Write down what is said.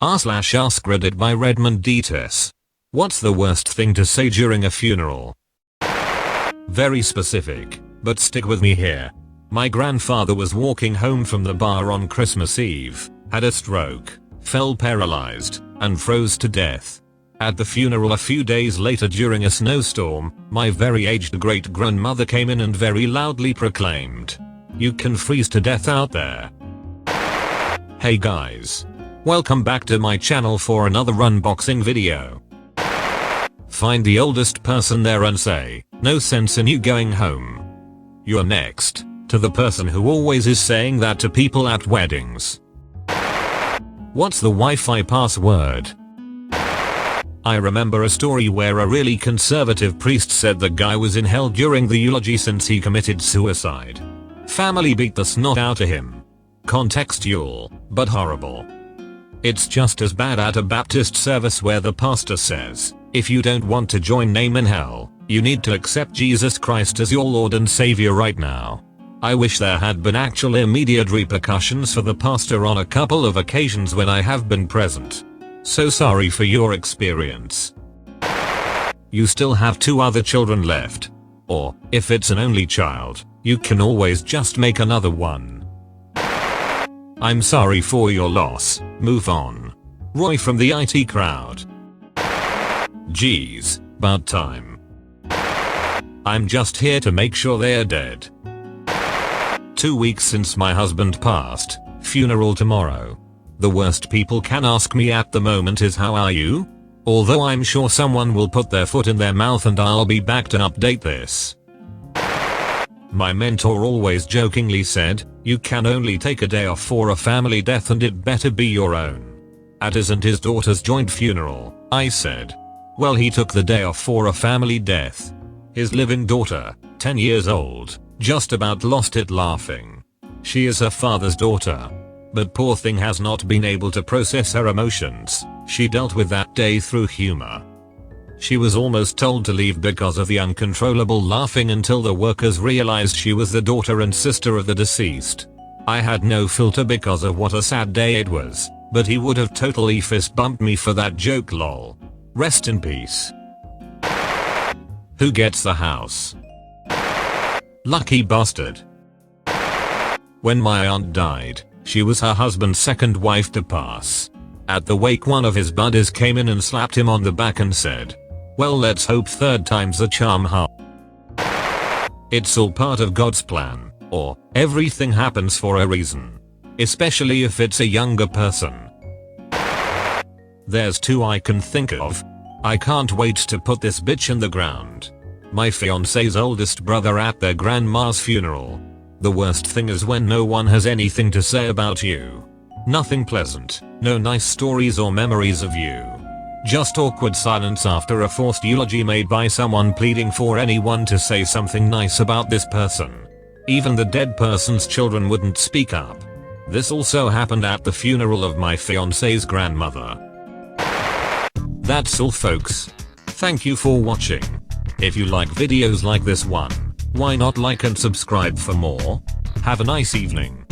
r/AskReddit by Redmond Dtes. What's the worst thing to say during a funeral? Very specific, but stick with me here. My grandfather was walking home from the bar on Christmas Eve, had a stroke, fell paralyzed, and froze to death. At the funeral a few days later during a snowstorm, my very aged great-grandmother came in and very loudly proclaimed, "You can freeze to death out there." Hey guys. Welcome back to my channel for another unboxing video. Find the oldest person there and say, "No sense in you going home." You're next. To the person who always is saying that to people at weddings. What's the Wi-Fi password? I remember a story where a really conservative priest said the guy was in hell during the eulogy since he committed suicide. Family beat the snot out of him. Contextual, but horrible. It's just as bad at a Baptist service where the pastor says, if you don't want to join name in hell, you need to accept Jesus Christ as your Lord and Savior right now. I wish there had been actual immediate repercussions for the pastor on a couple of occasions when I have been present. So sorry for your experience. You still have 2 other children left. Or, if it's an only child, you can always just make another one. I'm sorry for your loss, move on. Roy from the IT crowd. Geez, about time. I'm just here to make sure they're dead. 2 weeks since my husband passed, funeral tomorrow. The worst people can ask me at the moment is how are you? Although I'm sure someone will put their foot in their mouth and I'll be back to update this. My mentor always jokingly said, you can only take a day off for a family death and it better be your own. At his and his daughter's joint funeral, I said. Well, he took the day off for a family death. His living daughter, 10 years old, just about lost it laughing. She is her father's daughter. But poor thing has not been able to process her emotions. She dealt with that day through humor. She was almost told to leave because of the uncontrollable laughing until the workers realized she was the daughter and sister of the deceased. I had no filter because of what a sad day it was, but he would have totally fist bumped me for that joke lol. Rest in peace. Who gets the house? Lucky bastard. When my aunt died, she was her husband's second wife to pass. At the wake one of his buddies came in and slapped him on the back and said, well, let's hope third time's a charm, huh? It's all part of God's plan, or everything happens for a reason. Especially if it's a younger person. There's 2 I can think of. I can't wait to put this bitch in the ground. My fiance's oldest brother at their grandma's funeral. The worst thing is when no one has anything to say about you. Nothing pleasant, no nice stories or memories of you. Just awkward silence after a forced eulogy made by someone pleading for anyone to say something nice about this person. Even the dead person's children wouldn't speak up. This also happened at the funeral of my fiance's grandmother. That's all folks. Thank you for watching. If you like videos like this one, why not like and subscribe for more? Have a nice evening.